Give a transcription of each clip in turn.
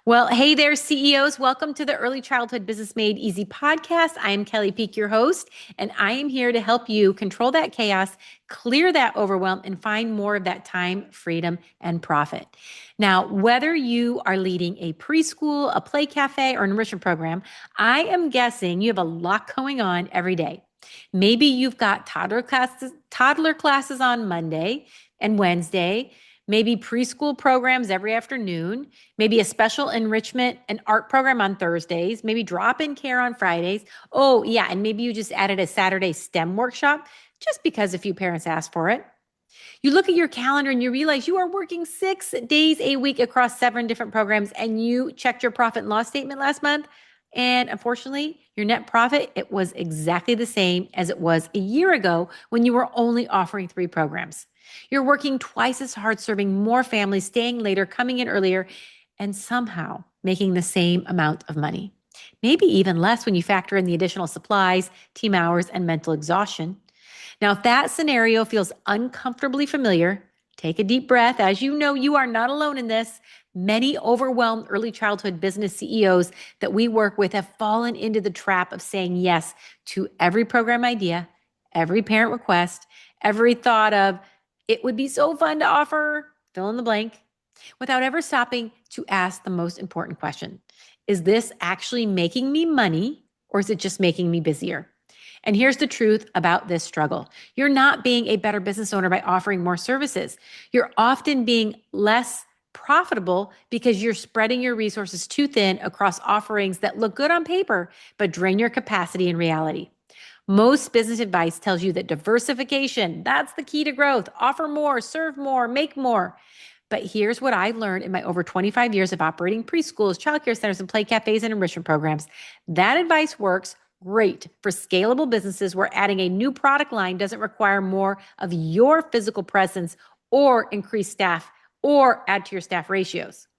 Well, hey there, CEOs. Welcome to the Early Childhood Business Made Easy podcast. I am Kelly Peak, your host, and I am here to help you control that chaos, clear that overwhelm, and find more of that time, freedom, and profit. Now, whether you are leading a preschool, a play cafe, or an enrichment program, I am guessing you have a lot going on every day. Maybe you've got toddler classes on Monday and Wednesday. Maybe preschool programs every afternoon, maybe a special enrichment and art program on Thursdays, maybe drop-in care on Fridays. Oh, yeah, and maybe you just added a Saturday STEM workshop just because a few parents asked for it. You look at your calendar and you realize you are working 6 days a week across 7 different programs, and you checked your profit and loss statement last month. And unfortunately, your net profit, it was exactly the same as it was a year ago when you were only offering 3 programs. You're working twice as hard, serving more families, staying later, coming in earlier, and somehow making the same amount of money. Maybe even less when you factor in the additional supplies, team hours, and mental exhaustion. Now, if that scenario feels uncomfortably familiar, take a deep breath. As you know, you are not alone in this. Many overwhelmed early childhood business CEOs that we work with have fallen into the trap of saying yes to every program idea, every parent request, every thought of, it would be so fun to offer, fill in the blank, without ever stopping to ask the most important question. Is this actually making me money, or is it just making me busier? And here's the truth about this struggle. You're not being a better business owner by offering more services. You're often being less profitable because you're spreading your resources too thin across offerings that look good on paper, but drain your capacity in reality. Most business advice tells you that diversification, that's the key to growth. Offer more, serve more, make more. But here's what I've learned in my over 25 years of operating preschools, childcare centers, and play cafes and enrichment programs. That advice works great for scalable businesses where adding a new product line doesn't require more of your physical presence or increase staff or add to your staff ratios.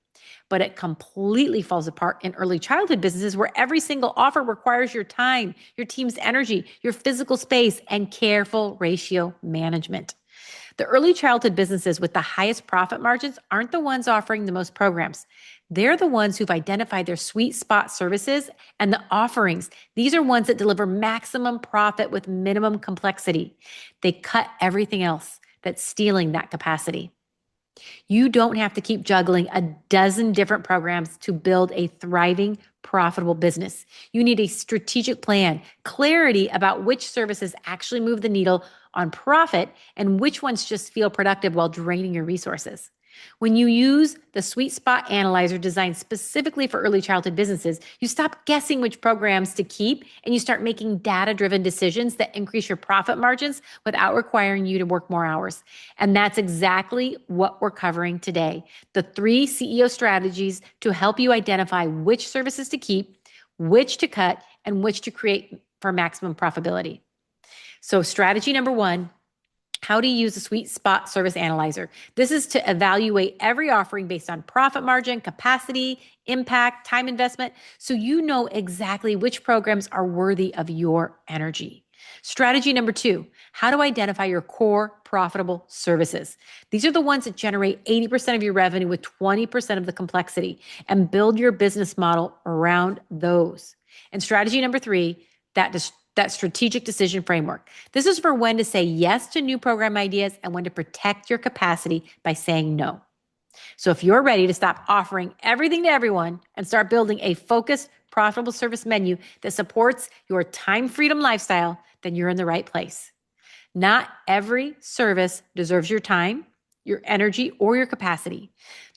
But it completely falls apart in early childhood businesses where every single offer requires your time, your team's energy, your physical space, and careful ratio management. The early childhood businesses with the highest profit margins aren't the ones offering the most programs. They're the ones who've identified their sweet spot services and the offerings. These are ones that deliver maximum profit with minimum complexity. They cut everything else that's stealing that capacity. You don't have to keep juggling a dozen different programs to build a thriving, profitable business. You need a strategic plan, clarity about which services actually move the needle on profit and which ones just feel productive while draining your resources. When you use the Sweet Spot Analyzer designed specifically for early childhood businesses, you stop guessing which programs to keep and you start making data-driven decisions that increase your profit margins without requiring you to work more hours. And that's exactly what we're covering today. The 3 CEO strategies to help you identify which services to keep, which to cut, and which to create for maximum profitability. So strategy number 1, how to use the Sweet Spot Service Analyzer. This is to evaluate every offering based on profit margin, capacity, impact, time investment, so you know exactly which programs are worthy of your energy. Strategy number 2, how to identify your core profitable services. These are the ones that generate 80% of your revenue with 20% of the complexity, and build your business model around those. And strategy number 3, that strategic decision framework. This is for when to say yes to new program ideas and when to protect your capacity by saying no. So if you're ready to stop offering everything to everyone and start building a focused, profitable service menu that supports your time freedom lifestyle, then you're in the right place. Not every service deserves your time, your energy, or your capacity.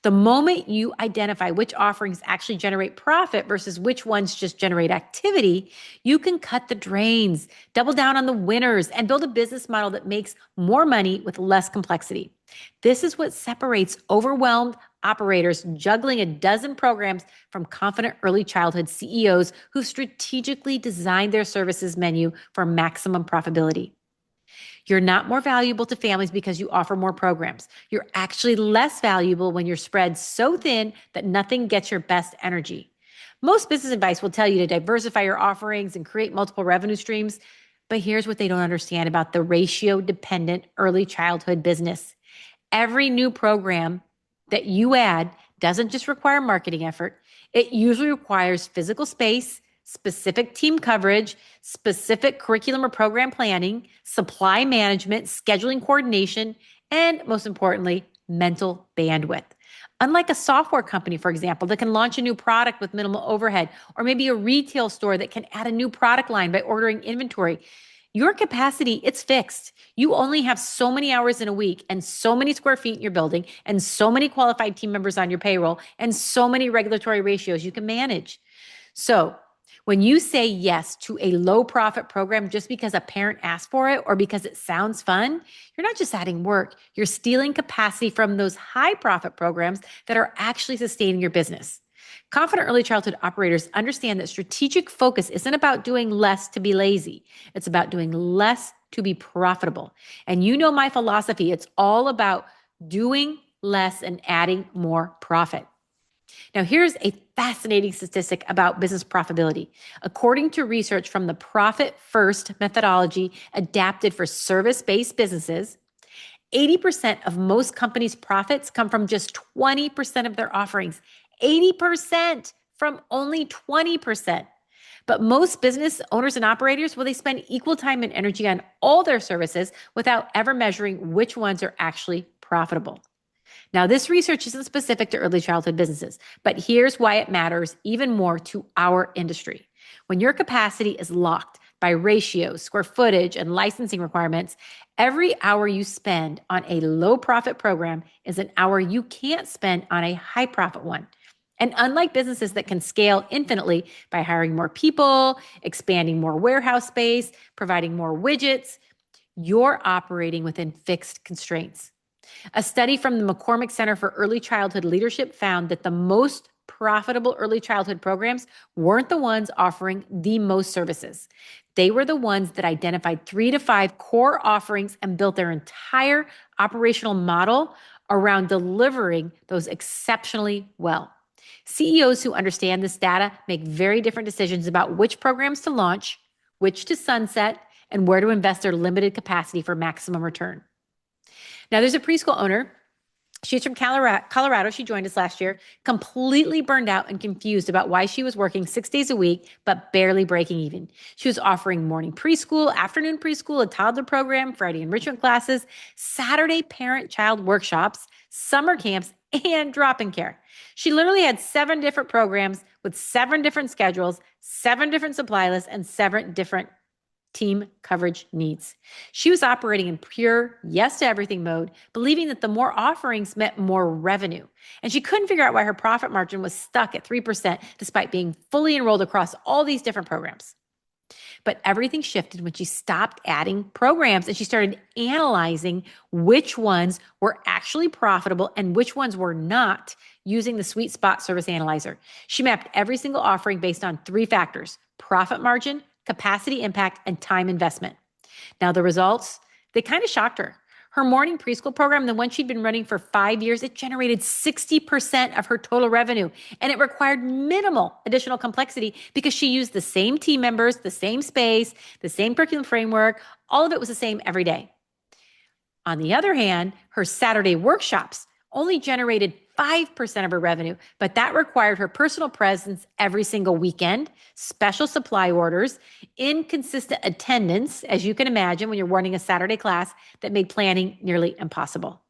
The moment you identify which offerings actually generate profit versus which ones just generate activity, you can cut the drains, double down on the winners, and build a business model that makes more money with less complexity. This is what separates overwhelmed operators juggling a dozen programs from confident early childhood CEOs who strategically designed their services menu for maximum profitability. You're not more valuable to families because you offer more programs. You're actually less valuable when you're spread so thin that nothing gets your best energy. Most business advice will tell you to diversify your offerings and create multiple revenue streams, but here's what they don't understand about the ratio-dependent early childhood business. Every new program that you add doesn't just require marketing effort. It usually requires physical space, specific team coverage, specific curriculum or program planning, supply management, scheduling coordination, and most importantly, mental bandwidth. Unlike a software company, for example, that can launch a new product with minimal overhead, or maybe a retail store that can add a new product line by ordering inventory, your capacity, it's fixed. You only have so many hours in a week and so many square feet in your building and so many qualified team members on your payroll and so many regulatory ratios you can manage. So when you say yes to a low profit program just because a parent asked for it or because it sounds fun, you're not just adding work, you're stealing capacity from those high profit programs that are actually sustaining your business. Confident early childhood operators understand that strategic focus isn't about doing less to be lazy. It's about doing less to be profitable. And you know my philosophy, it's all about doing less and adding more profit. Now, here's a fascinating statistic about business profitability. According to research from the Profit First methodology adapted for service-based businesses, 80% of most companies' profits come from just 20% of their offerings. 80% from only 20%. But most business owners and operators, well, they spend equal time and energy on all their services without ever measuring which ones are actually profitable. Now, this research isn't specific to early childhood businesses, but here's why it matters even more to our industry. When your capacity is locked by ratios, square footage, and licensing requirements, every hour you spend on a low profit program is an hour you can't spend on a high profit one. And unlike businesses that can scale infinitely by hiring more people, expanding more warehouse space, providing more widgets, you're operating within fixed constraints. A study from the McCormick Center for Early Childhood Leadership found that the most profitable early childhood programs weren't the ones offering the most services. They were the ones that identified 3 to 5 core offerings and built their entire operational model around delivering those exceptionally well. CEOs who understand this data make very different decisions about which programs to launch, which to sunset, and where to invest their limited capacity for maximum return. Now, there's a preschool owner. She's from Colorado. She joined us last year, completely burned out and confused about why she was working 6 days a week, but barely breaking even. She was offering morning preschool, afternoon preschool, a toddler program, Friday enrichment classes, Saturday parent-child workshops, summer camps, and drop-in care. She literally had 7 different programs with 7 different schedules, 7 different supply lists, and 7 different team coverage needs. She was operating in pure yes to everything mode, believing that the more offerings meant more revenue. And she couldn't figure out why her profit margin was stuck at 3% despite being fully enrolled across all these different programs. But everything shifted when she stopped adding programs and she started analyzing which ones were actually profitable and which ones were not using the sweet Spot Service Analyzer. She mapped every single offering based on 3 factors: profit margin, capacity impact, and time investment. Now, the results, they kind of shocked her. Her morning preschool program, the one she'd been running for 5 years, it generated 60% of her total revenue. And it required minimal additional complexity because she used the same team members, the same space, the same curriculum framework. All of it was the same every day. On the other hand, her Saturday workshops only generated 5% of her revenue, but that required her personal presence every single weekend, special supply orders, inconsistent attendance, as you can imagine when you're running a Saturday class, that made planning nearly impossible.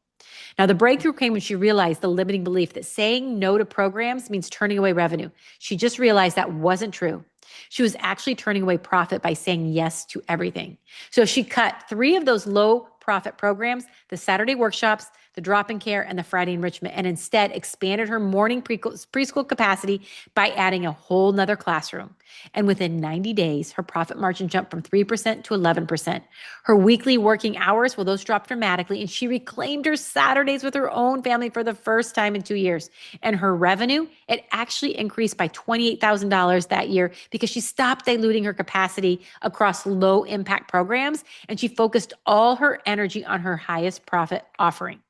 Now, the breakthrough came when she realized the limiting belief that saying no to programs means turning away revenue. She just realized that wasn't true. She was actually turning away profit by saying yes to everything. So she cut 3 of those low profit programs, the Saturday workshops, the drop-in care, and the Friday enrichment, and instead expanded her morning preschool capacity by adding a whole nother classroom. And within 90 days, her profit margin jumped from 3% to 11%. Her weekly working hours, well, those dropped dramatically, and she reclaimed her Saturdays with her own family for the first time in 2 years. And her revenue, it actually increased by $28,000 that year because she stopped diluting her capacity across low-impact programs, and she focused all her energy on her highest profit offering.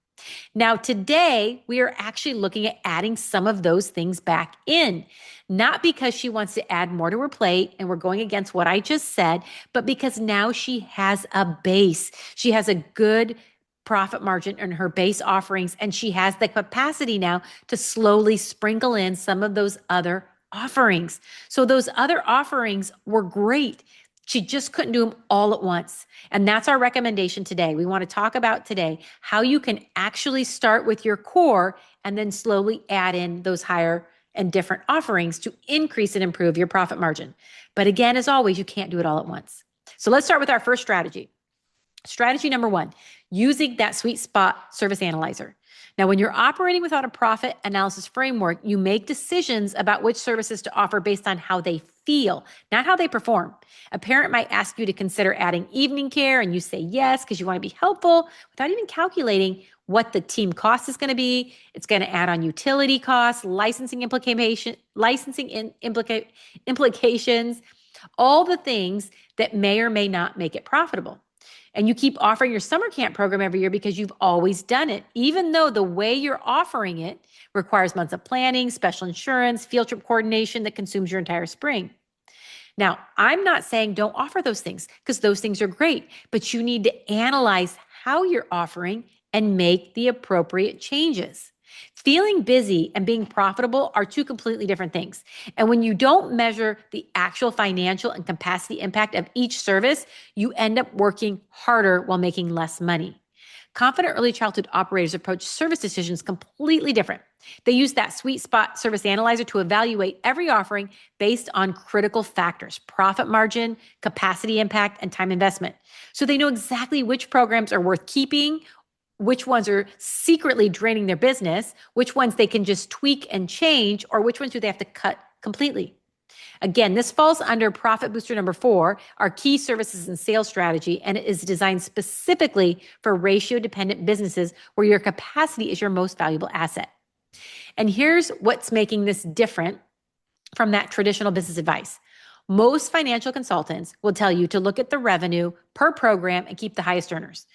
Now, today, we are actually looking at adding some of those things back in, not because she wants to add more to her plate and we're going against what I just said, but because now she has a base. She has a good profit margin in her base offerings, and she has the capacity now to slowly sprinkle in some of those other offerings. So those other offerings were great. She just couldn't do them all at once. And that's our recommendation today. We want to talk about today how you can actually start with your core and then slowly add in those higher and different offerings to increase and improve your profit margin. But again, as always, you can't do it all at once. So let's start with our first strategy. Strategy number one, using that sweet spot service analyzer. Now, when you're operating without a profit analysis framework, you make decisions about which services to offer based on how they feel, not how they perform. A parent might ask you to consider adding evening care, and you say yes because you want to be helpful without even calculating what the team cost is going to be. It's going to add on utility costs, implications, all the things that may or may not make it profitable. And you keep offering your summer camp program every year because you've always done it, even though the way you're offering it requires months of planning, special insurance, field trip coordination that consumes your entire spring. Now, I'm not saying don't offer those things because those things are great, but you need to analyze how you're offering and make the appropriate changes. Feeling busy and being profitable are two completely different things. And when you don't measure the actual financial and capacity impact of each service, you end up working harder while making less money. Confident early childhood operators approach service decisions completely different. They use that sweet spot service analyzer to evaluate every offering based on critical factors: profit margin, capacity impact, and time investment. So they know exactly which programs are worth keeping, which ones are secretly draining their business, which ones they can just tweak and change, or which ones do they have to cut completely. Again, this falls under profit booster number 4, our key services and sales strategy, and it is designed specifically for ratio-dependent businesses where your capacity is your most valuable asset. And here's what's making this different from that traditional business advice. Most financial consultants will tell you to look at the revenue per program and keep the highest earners.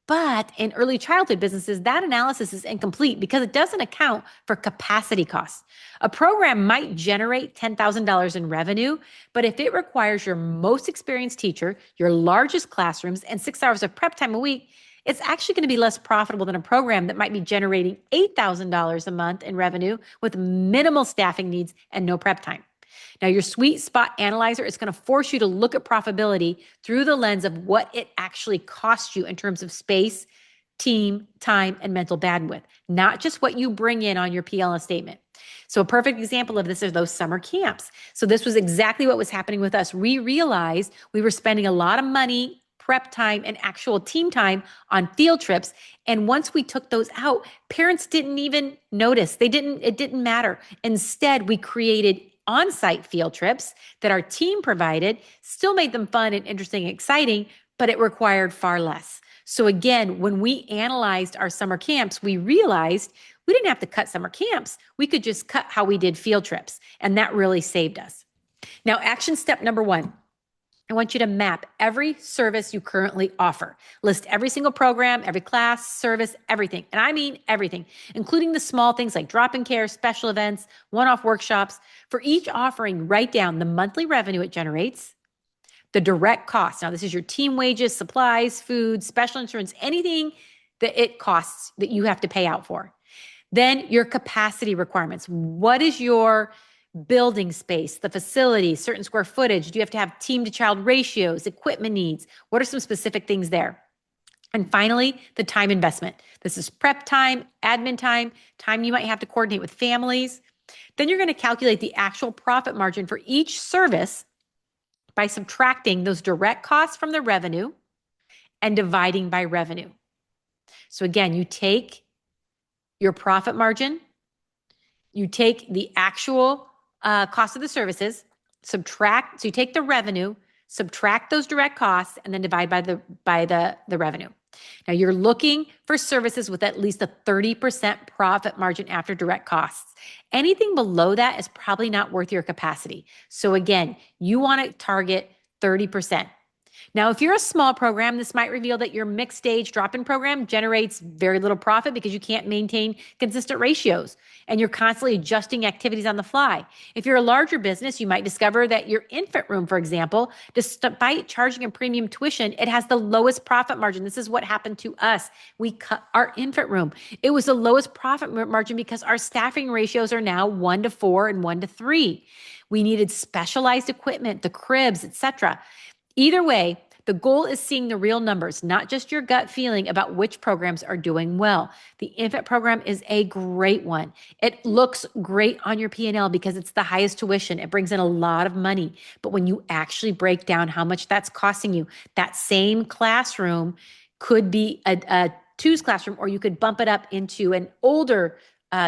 But in early childhood businesses, that analysis is incomplete because it doesn't account for capacity costs. A program might generate $10,000 in revenue, but if it requires your most experienced teacher, your largest classrooms, and 6 hours of prep time a week, it's actually going to be less profitable than a program that might be generating $8,000 a month in revenue with minimal staffing needs and no prep time. Now, your sweet spot analyzer is going to force you to look at profitability through the lens of what it actually costs you in terms of space, team, time, and mental bandwidth, not just what you bring in on your P&L statement. So a perfect example of this are those summer camps. So this was exactly what was happening with us. We realized we were spending a lot of money, prep time, and actual team time on field trips. And once we took those out, parents didn't even notice. It didn't matter. Instead, we created on-site field trips that our team provided, still made them fun and interesting and exciting, but it required far less. So again, when we analyzed our summer camps, we realized we didn't have to cut summer camps. We could just cut how we did field trips, and that really saved us. Now, action step number 1. I want you to map every service you currently offer. List every single program, every class, service, everything. And I mean everything, including the small things like drop-in care, special events, one-off workshops. For each offering, write down the monthly revenue it generates, the direct costs. Now, this is your team wages, supplies, food, special insurance, anything that it costs that you have to pay out for. Then your capacity requirements. What is your building space, the facility, certain square footage? Do you have to have team to child ratios, equipment needs? What are some specific things there? And finally, the time investment. This is prep time, admin time, time you might have to coordinate with families. Then you're going to calculate the actual profit margin for each service by subtracting those direct costs from the revenue and dividing by revenue. So again, you take your profit margin, you take the actual cost of the services, subtract, so you take the revenue, subtract those direct costs, and then divide by the revenue. Now you're looking for services with at least a 30% profit margin after direct costs. Anything below that is probably not worth your capacity. So again, you want to target 30%. Now, if you're a small program, this might reveal that your mixed stage drop-in program generates very little profit because you can't maintain consistent ratios and you're constantly adjusting activities on the fly. If you're a larger business, you might discover that your infant room, for example, despite charging a premium tuition, it has the lowest profit margin. This is what happened to us. We cut our infant room. It was the lowest profit margin because our staffing ratios are now 1-4 and 1-3. We needed specialized equipment, the cribs, etc. Either way, the goal is seeing the real numbers, not just your gut feeling about which programs are doing well. The infant program is a great one. It looks great on your P&L because it's the highest tuition. It brings in a lot of money. But when you actually break down how much that's costing you, that same classroom could be a twos classroom, or you could bump it up into an older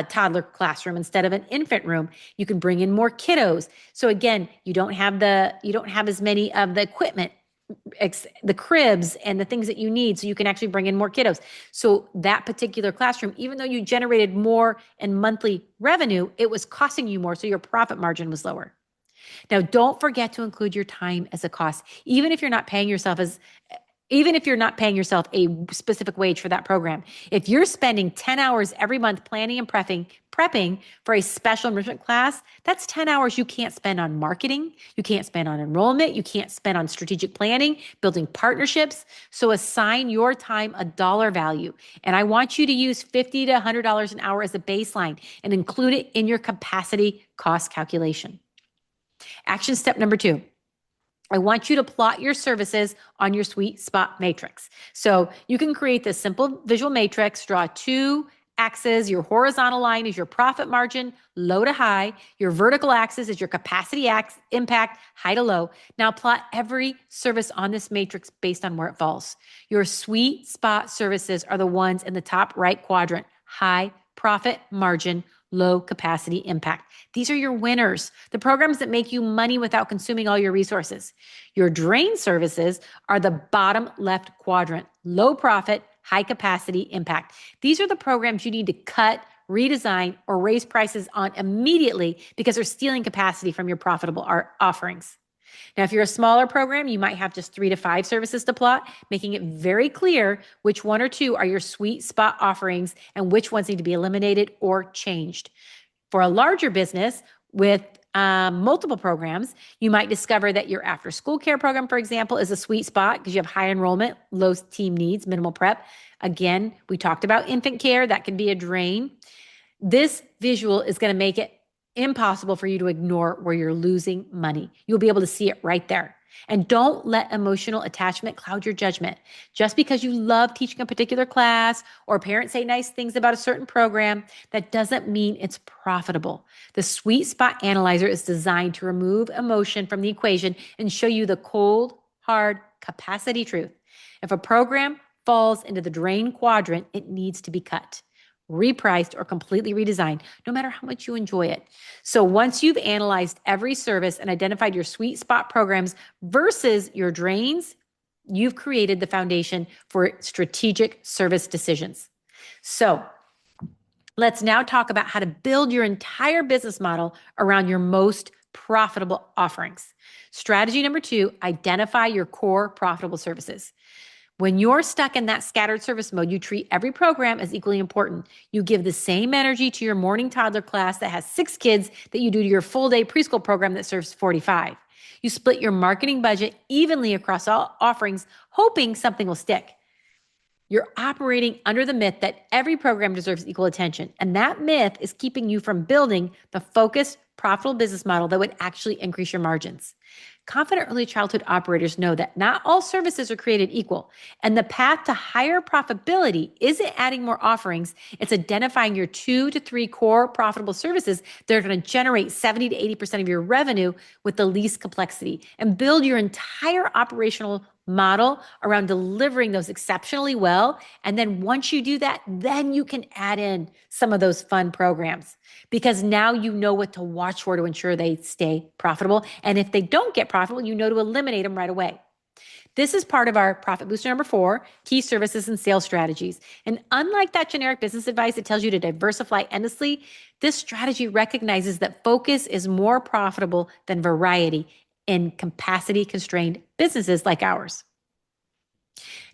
toddler classroom instead of an infant room. You can bring in more kiddos. So again, you don't have as many of the equipment, the cribs and the things that you need, so you can actually bring in more kiddos. So that particular classroom, even though you generated more in monthly revenue, it was costing you more, so your profit margin was lower. Now, don't forget to include your time as a cost. Even if you're not paying yourself a specific wage for that program. If you're spending 10 hours every month planning and prepping for a special enrichment class, that's 10 hours you can't spend on marketing, you can't spend on enrollment, you can't spend on strategic planning, building partnerships. So assign your time a dollar value. And I want you to use $50 to $100 an hour as a baseline and include it in your capacity cost calculation. Action step number 2. I want you to plot your services on your sweet spot matrix. So you can create this simple visual matrix, draw 2 axes. Your horizontal line is your profit margin, low to high. Your vertical axis is your capacity impact, high to low. Now plot every service on this matrix based on where it falls. Your sweet spot services are the ones in the top right quadrant, high profit margin, low capacity impact. These are your winners, the programs that make you money without consuming all your resources. Your drain services are the bottom left quadrant, low profit, high capacity impact. These are the programs you need to cut, redesign, or raise prices on immediately because they're stealing capacity from your profitable offerings. Now, if you're a smaller program, you might have just 3 to 5 services to plot, making it very clear which 1 or 2 are your sweet spot offerings and which ones need to be eliminated or changed. For a larger business with multiple programs, you might discover that your after-school care program, for example, is a sweet spot because you have high enrollment, low team needs, minimal prep. Again, we talked about infant care. That can be a drain. This visual is going to make it impossible for you to ignore where you're losing money. You'll be able to see it right there. And don't let emotional attachment cloud your judgment. Just because you love teaching a particular class or parents say nice things about a certain program, that doesn't mean it's profitable. The Sweet Spot Analyzer is designed to remove emotion from the equation and show you the cold, hard capacity truth. If a program falls into the drain quadrant, it needs to be cut, repriced, or completely redesigned, no matter how much you enjoy it. So once you've analyzed every service and identified your sweet spot programs versus your drains, you've created the foundation for strategic service decisions. So let's now talk about how to build your entire business model around your most profitable offerings. Strategy number 2, identify your core profitable services. When you're stuck in that scattered service mode, you treat every program as equally important. You give the same energy to your morning toddler class that has 6 kids that you do to your full day preschool program that serves 45. You split your marketing budget evenly across all offerings, hoping something will stick. You're operating under the myth that every program deserves equal attention. And that myth is keeping you from building the focused, profitable business model that would actually increase your margins. Confident early childhood operators know that not all services are created equal, and the path to higher profitability isn't adding more offerings. It's identifying your 2 to 3 core profitable services that are going to generate 70 to 80% of your revenue with the least complexity, and build your entire operational model around delivering those exceptionally well. And then once you do that, then you can add in some of those fun programs, because now you know what to watch for to ensure they stay profitable. And if they don't get profitable, you know to eliminate them right away. This is part of our profit booster number 4, key services and sales strategies. And unlike that generic business advice that tells you to diversify endlessly, this strategy recognizes that focus is more profitable than variety in capacity-constrained businesses like ours.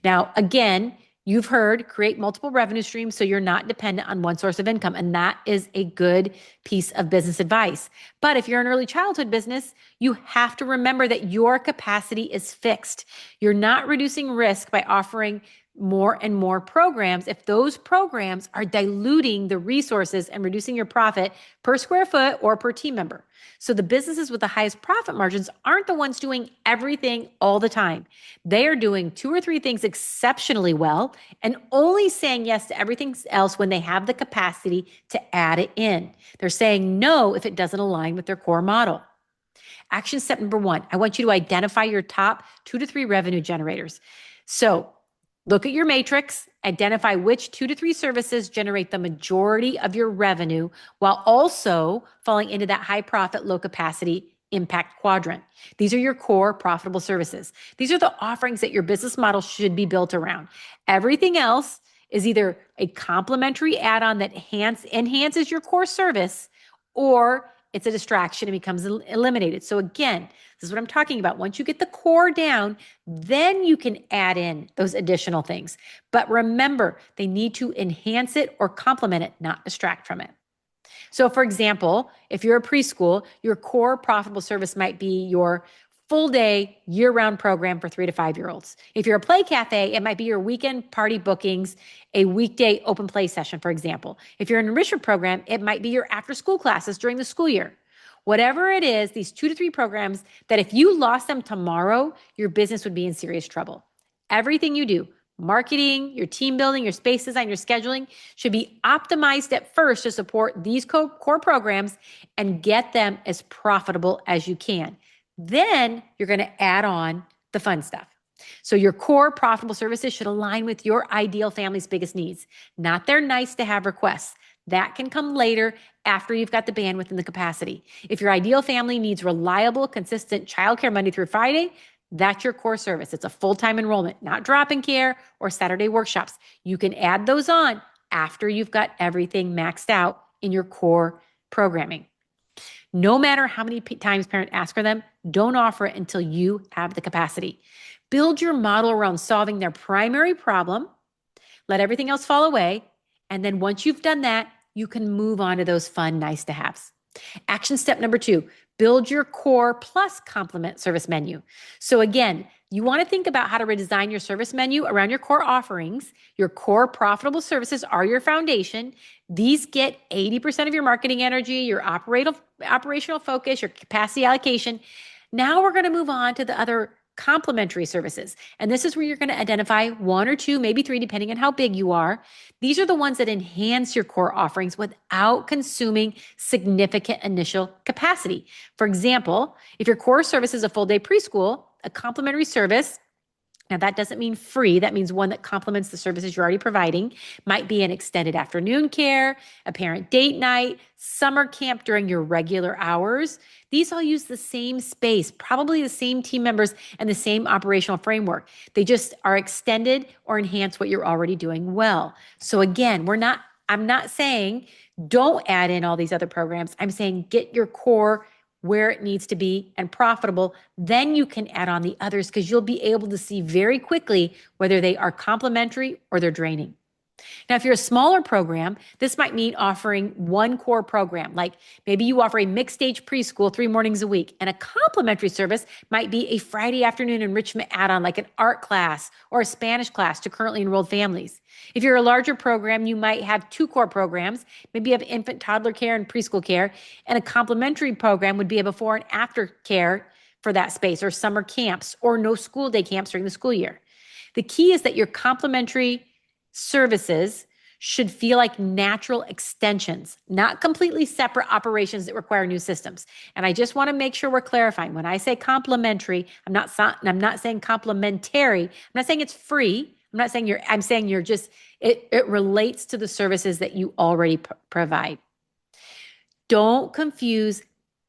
Now, again, you've heard create multiple revenue streams so you're not dependent on one source of income. And that is a good piece of business advice. But if you're an early childhood business, you have to remember that your capacity is fixed. You're not reducing risk by offering more and more programs if those programs are diluting the resources and reducing your profit per square foot or per team member. So the businesses with the highest profit margins aren't the ones doing everything all the time. They are doing 2 or 3 things exceptionally well and only saying yes to everything else when they have the capacity to add it in. They're saying no if it doesn't align with their core model. Action step number 1, I want you to identify your top 2 to 3 revenue generators. So look at your matrix, identify which 2 to 3 services generate the majority of your revenue while also falling into that high profit, low capacity impact quadrant. These are your core profitable services. These are the offerings that your business model should be built around. Everything else is either a complementary add-on that enhances your core service, or it's a distraction and becomes eliminated. So again, this is what I'm talking about. Once you get the core down, then you can add in those additional things. But remember, they need to enhance it or complement it, not distract from it. So for example, if you're a preschool, your core profitable service might be your full day, year-round program for 3 to 5-year-olds. If you're a play cafe, it might be your weekend party bookings, a weekday open play session, for example. If you're an enrichment program, it might be your after-school classes during the school year. Whatever it is, these 2 to 3 programs that if you lost them tomorrow, your business would be in serious trouble. Everything you do, marketing, your team building, your space design, your scheduling should be optimized at first to support these core programs and get them as profitable as you can. Then you're going to add on the fun stuff. So your core profitable services should align with your ideal family's biggest needs, not their nice to have requests. That can come later after you've got the bandwidth and the capacity. If your ideal family needs reliable, consistent childcare Monday through Friday, that's your core service. It's a full-time enrollment, not drop-in care or Saturday workshops. You can add those on after you've got everything maxed out in your core programming. No matter how many times parents ask for them, don't offer it until you have the capacity. Build your model around solving their primary problem, let everything else fall away, and then once you've done that, you can move on to those fun, nice to haves. Action step number 2, build your core plus complement service menu. So again, you want to think about how to redesign your service menu around your core offerings. Your core profitable services are your foundation. These get 80% of your marketing energy, your operational focus, your capacity allocation. Now we're going to move on to the other complementary services. And this is where you're going to identify 1 or 2, maybe 3, depending on how big you are. These are the ones that enhance your core offerings without consuming significant initial capacity. For example, if your core service is a full day preschool, a complementary service, now that doesn't mean free, that means one that complements the services you're already providing, might be an extended afternoon care, a parent date night, summer camp during your regular hours. These all use the same space, probably the same team members and the same operational framework. They just are extended or enhance what you're already doing well. So again, I'm not saying don't add in all these other programs. I'm saying get your core where it needs to be and profitable. Then you can add on the others because you'll be able to see very quickly whether they are complementary or they're draining. Now, if you're a smaller program, this might mean offering one core program. Like maybe you offer a mixed stage preschool 3 mornings a week, and a complementary service might be a Friday afternoon enrichment add-on like an art class or a Spanish class to currently enrolled families. If you're a larger program, you might have 2 core programs. Maybe you have infant toddler care and preschool care, and a complementary program would be a before and after care for that space, or summer camps, or no school day camps during the school year. The key is that your complementary services should feel like natural extensions, not completely separate operations that require new systems. And I just want to make sure we're clarifying. When I say complementary, I'm not saying complementary. I'm not saying it's free. I'm saying you're just, it relates to the services that you already provide. Don't confuse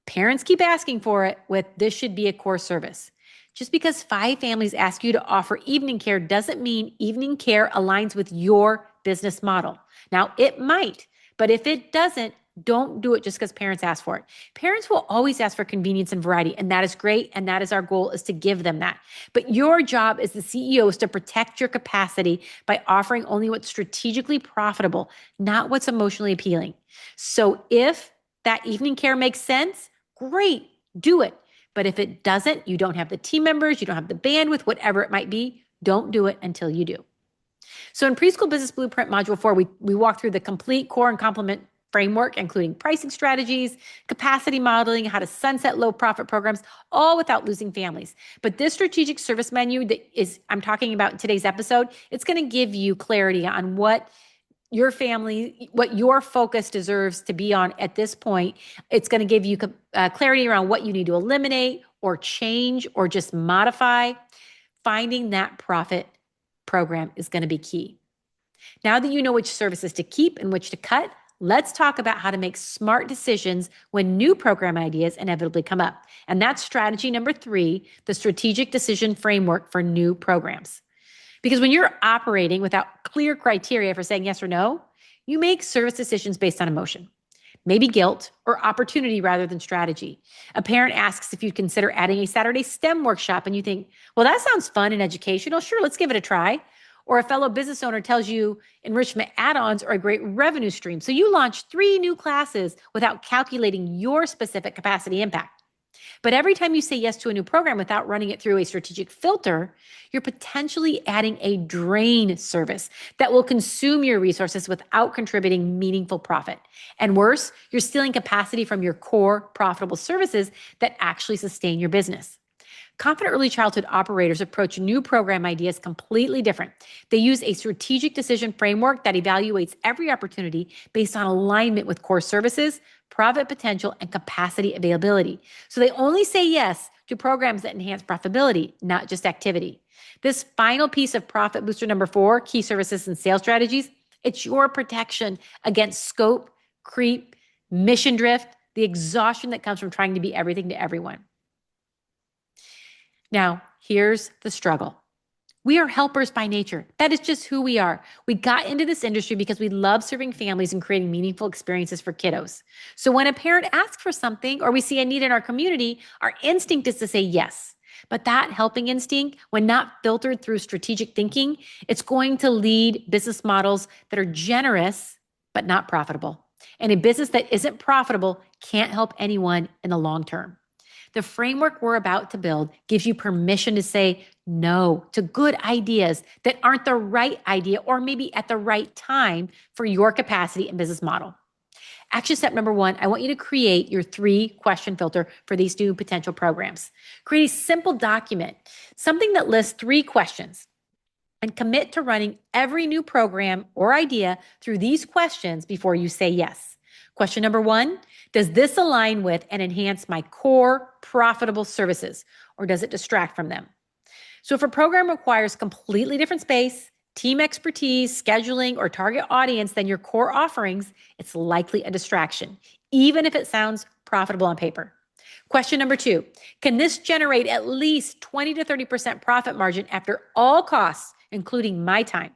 parents keep asking for it with this should be a core service. Just because 5 families ask you to offer evening care doesn't mean evening care aligns with your business model. Now, it might, but if it doesn't, Don't do it just because parents ask for it. Parents will always ask for convenience and variety, and that is great. And that is our goal, is to give them that. But your job as the CEO is to protect your capacity by offering only what's strategically profitable, not what's emotionally appealing. So if that evening care makes sense, great, do it. But if it doesn't, you don't have the team members, you don't have the bandwidth, whatever it might be, don't do it until you do. So in Preschool Business Blueprint Module 4, we walk through the complete core and complement framework, including pricing strategies, capacity modeling, how to sunset low profit programs, all without losing families. But this strategic service menu that I'm talking about in today's episode, it's going to give you clarity on what your family, what your focus deserves to be on at this point. It's going to give you clarity around what you need to eliminate or change or just modify. Finding that profit program is going to be key. Now that you know which services to keep and which to cut, let's talk about how to make smart decisions when new program ideas inevitably come up. And that's strategy number 3, the strategic decision framework for new programs. Because when you're operating without clear criteria for saying yes or no, you make service decisions based on emotion, maybe guilt or opportunity rather than strategy. A parent asks if you'd consider adding a Saturday STEM workshop and you think, well, that sounds fun and educational. Sure, let's give it a try. Or a fellow business owner tells you enrichment add-ons are a great revenue stream. So you launch 3 new classes without calculating your specific capacity impact. But every time you say yes to a new program without running it through a strategic filter, you're potentially adding a drain service that will consume your resources without contributing meaningful profit. And worse, you're stealing capacity from your core profitable services that actually sustain your business. Confident early childhood operators approach new program ideas completely different. They use a strategic decision framework that evaluates every opportunity based on alignment with core services, profit potential, and capacity availability. So they only say yes to programs that enhance profitability, not just activity. This final piece of profit booster number 4, key services and sales strategies, it's your protection against scope, creep, mission drift, the exhaustion that comes from trying to be everything to everyone. Now, here's the struggle. We are helpers by nature. That is just who we are. We got into this industry because we love serving families and creating meaningful experiences for kiddos. So when a parent asks for something or we see a need in our community, our instinct is to say yes. But that helping instinct, when not filtered through strategic thinking, it's going to lead business models that are generous but not profitable. And a business that isn't profitable can't help anyone in the long term. The framework we're about to build gives you permission to say no to good ideas that aren't the right idea or maybe at the right time for your capacity and business model. Action step number 1, I want you to create your 3-question filter for these new potential programs. Create a simple document, something that lists 3 questions, and commit to running every new program or idea through these questions before you say yes. Question number 1, does this align with and enhance my core profitable services, or does it distract from them? So if a program requires completely different space, team expertise, scheduling, or target audience than your core offerings, it's likely a distraction, even if it sounds profitable on paper. Question number 2, can this generate at least 20 to 30% profit margin after all costs, including my time?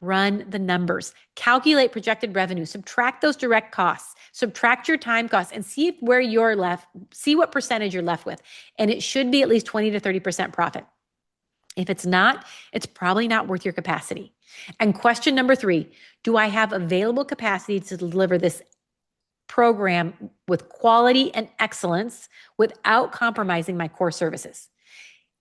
Run the numbers, calculate projected revenue, subtract those direct costs, subtract your time costs, and see where you're left, see what percentage you're left with. And it should be at least 20 to 30% profit. If it's not, it's probably not worth your capacity. And question number 3, do I have available capacity to deliver this program with quality and excellence without compromising my core services?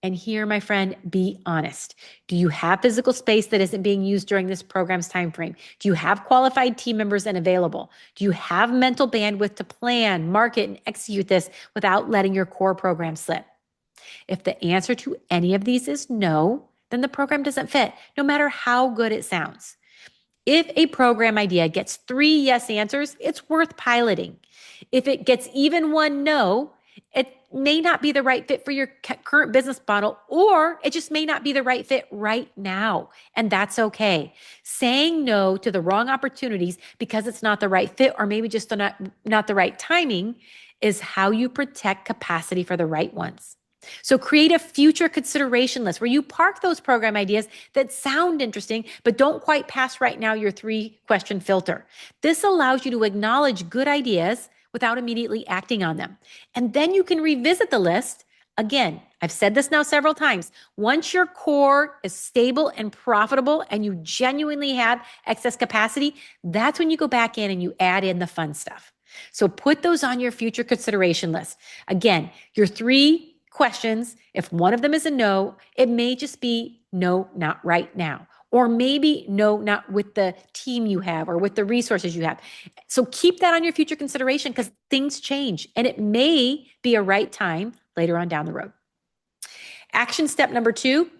And here, my friend, be honest. Do you have physical space that isn't being used during this program's timeframe? Do you have qualified team members and available? Do you have mental bandwidth to plan, market, and execute this without letting your core program slip? If the answer to any of these is no, then the program doesn't fit, no matter how good it sounds. If a program idea gets 3 yes answers, it's worth piloting. If it gets even 1 no, it may not be the right fit for your current business model, or it just may not be the right fit right now. And that's okay. Saying no to the wrong opportunities because it's not the right fit, or maybe just not the right timing, is how you protect capacity for the right ones. So create a future consideration list where you park those program ideas that sound interesting, but don't quite pass right now your 3-question filter. This allows you to acknowledge good ideas without immediately acting on them. And then you can revisit the list. Again, I've said this now several times. Once your core is stable and profitable and you genuinely have excess capacity, that's when you go back in and you add in the fun stuff. So put those on your future consideration list. Again, your 3 questions, if one of them is a no, it may just be no, not right now. Or maybe no, not with the team you have or with the resources you have. So keep that on your future consideration because things change and it may be a right time later on down the road. Action step number 2,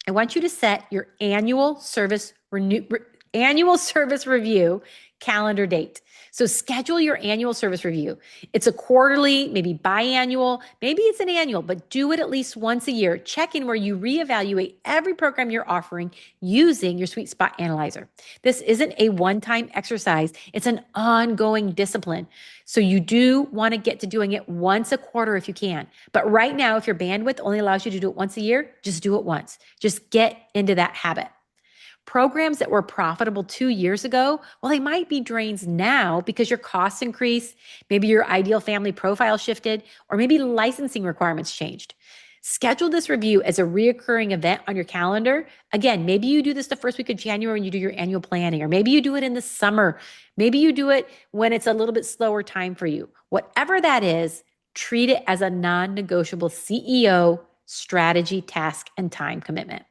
I want you to set your annual service review calendar date. So schedule your annual service review. It's a quarterly, maybe biannual, maybe it's an annual, but do it at least once a year. Check in where you reevaluate every program you're offering using your Sweet Spot Analyzer. This isn't a one-time exercise. It's an ongoing discipline. So you do want to get to doing it once a quarter if you can. But right now, if your bandwidth only allows you to do it once a year, just do it once. Just get into that habit. Programs that were profitable 2 years ago, well, they might be drains now because your costs increased, maybe your ideal family profile shifted, or maybe licensing requirements changed. Schedule this review as a reoccurring event on your calendar. Again, maybe you do this the first week of January when you do your annual planning, or maybe you do it in the summer. Maybe you do it when it's a little bit slower time for you. Whatever that is, treat it as a non-negotiable CEO strategy, task, and time commitment.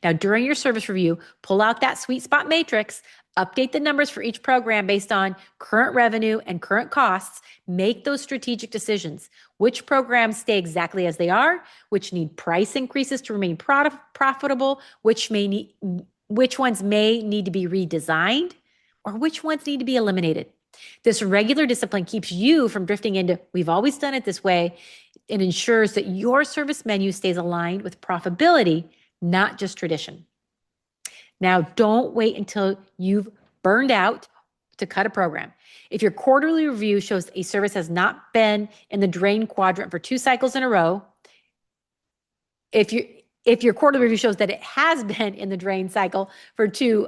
Now, during your service review, pull out that sweet spot matrix, update the numbers for each program based on current revenue and current costs, make those strategic decisions. Which programs stay exactly as they are, which need price increases to remain profitable, which ones may need to be redesigned, or which ones need to be eliminated. This regular discipline keeps you from drifting into, we've always done it this way. It ensures that your service menu stays aligned with profitability, not just tradition. Now, don't wait until you've burned out to cut a program. If your quarterly review shows a service has not been in the drain quadrant for 2 cycles in a row, if your quarterly review shows that it has been in the drain cycle for two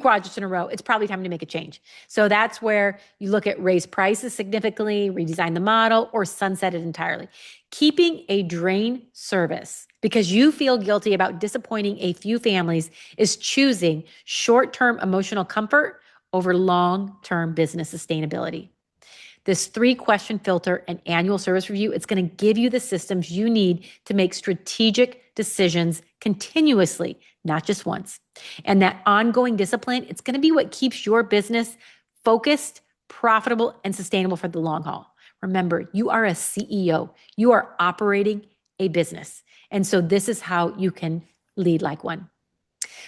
quadrants in a row, it's probably time to make a change. So that's where you look at raise prices significantly, redesign the model, or sunset it entirely. Keeping a drain service because you feel guilty about disappointing a few families is choosing short-term emotional comfort over long-term business sustainability. This 3-question filter and annual service review, it's going to give you the systems you need to make strategic decisions continuously, not just once. And that ongoing discipline, it's going to be what keeps your business focused, profitable, and sustainable for the long haul. Remember, you are a CEO. You are operating a business. And so this is how you can lead like one.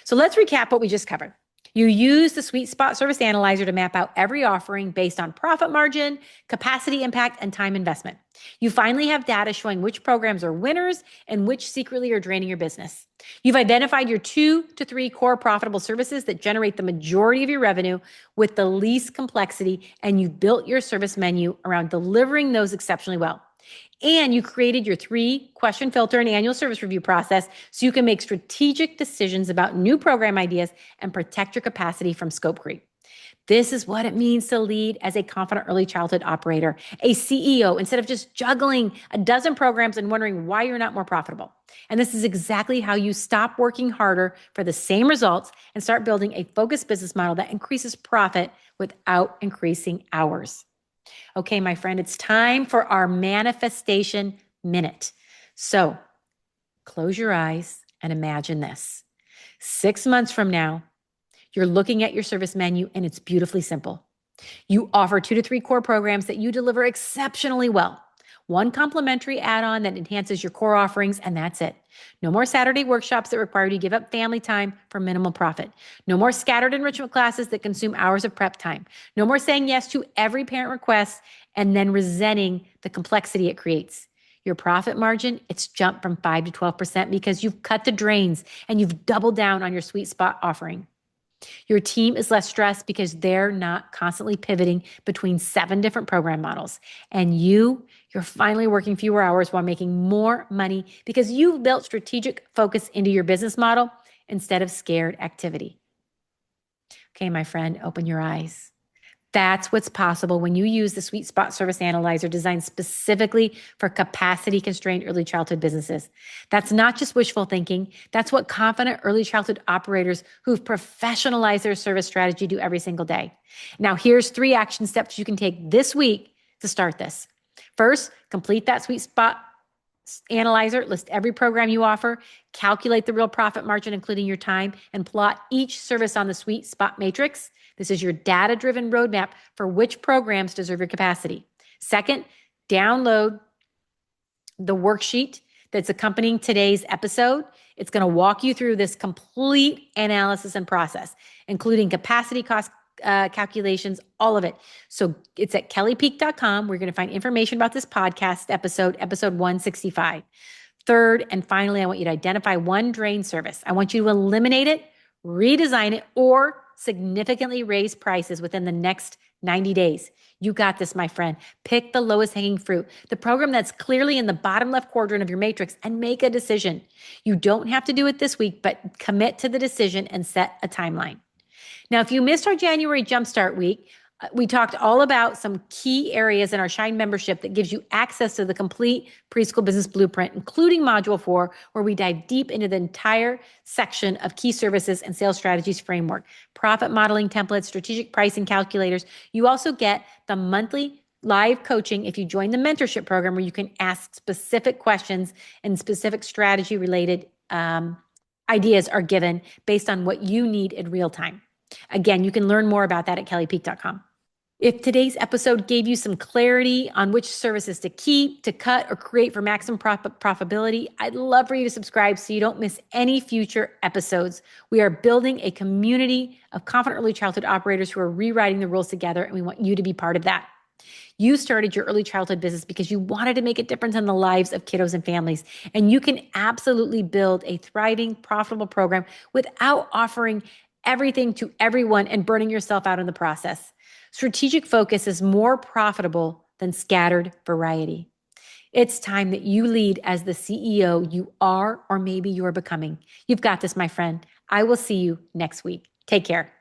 So let's recap what we just covered. You use the Sweet Spot Service Analyzer to map out every offering based on profit margin, capacity impact, and time investment. You finally have data showing which programs are winners and which secretly are draining your business. You've identified your 2 to 3 core profitable services that generate the majority of your revenue with the least complexity, and you've built your service menu around delivering those exceptionally well. And you created your 3-question filter and annual service review process so you can make strategic decisions about new program ideas and protect your capacity from scope creep. This is what it means to lead as a confident early childhood operator, a CEO, instead of just juggling a dozen programs and wondering why you're not more profitable. And this is exactly how you stop working harder for the same results and start building a focused business model that increases profit without increasing hours. Okay, my friend, it's time for our manifestation minute. So close your eyes and imagine this. 6 months from now, you're looking at your service menu and it's beautifully simple. You offer 2 to 3 core programs that you deliver exceptionally well. 1 complimentary add-on that enhances your core offerings, and that's it. No more Saturday workshops that require you to give up family time for minimal profit. No more scattered enrichment classes that consume hours of prep time. No more saying yes to every parent request and then resenting the complexity it creates. Your profit margin, it's jumped from 5 to 12% because you've cut the drains and you've doubled down on your sweet spot offering. Your team is less stressed because they're not constantly pivoting between 7 different program models. And you're finally working fewer hours while making more money because you've built strategic focus into your business model instead of scared activity. Okay, my friend, open your eyes. That's what's possible when you use the Sweet Spot Service Analyzer designed specifically for capacity-constrained early childhood businesses. That's not just wishful thinking. That's what confident early childhood operators who've professionalized their service strategy do every single day. Now, here's 3 action steps you can take this week to start this. First, complete that Sweet Spot Analyzer, list every program you offer, calculate the real profit margin, including your time, and plot each service on the Sweet Spot matrix. This is your data-driven roadmap for which programs deserve your capacity. Second, download the worksheet that's accompanying today's episode. It's going to walk you through this complete analysis and process, including capacity cost calculations, all of it. So it's at kellypeak.com. We're going to find information about this podcast episode 165. Third, and finally, I want you to identify one drain service. I want you to eliminate it, redesign it, or significantly raise prices within the next 90 days. You got this, my friend. Pick the lowest hanging fruit, the program that's clearly in the bottom left quadrant of your matrix, and make a decision. You don't have to do it this week, but commit to the decision and set a timeline. Now, if you missed our January Jumpstart Week, we talked all about some key areas in our Shine membership that gives you access to the complete preschool business blueprint, including Module 4, where we dive deep into the entire section of key services and sales strategies framework, profit modeling templates, strategic pricing calculators. You also get the monthly live coaching if you join the mentorship program, where you can ask specific questions and specific strategy related ideas are given based on what you need in real time. Again, you can learn more about that at kellypeak.com. If today's episode gave you some clarity on which services to keep, to cut, or create for maximum profitability, I'd love for you to subscribe so you don't miss any future episodes. We are building a community of confident early childhood operators who are rewriting the rules together, and we want you to be part of that. You started your early childhood business because you wanted to make a difference in the lives of kiddos and families. And you can absolutely build a thriving, profitable program without offering everything to everyone and burning yourself out in the process. Strategic focus is more profitable than scattered variety. It's time that you lead as the CEO you are, or maybe you're becoming. You've got this, my friend. I will see you next week. Take care.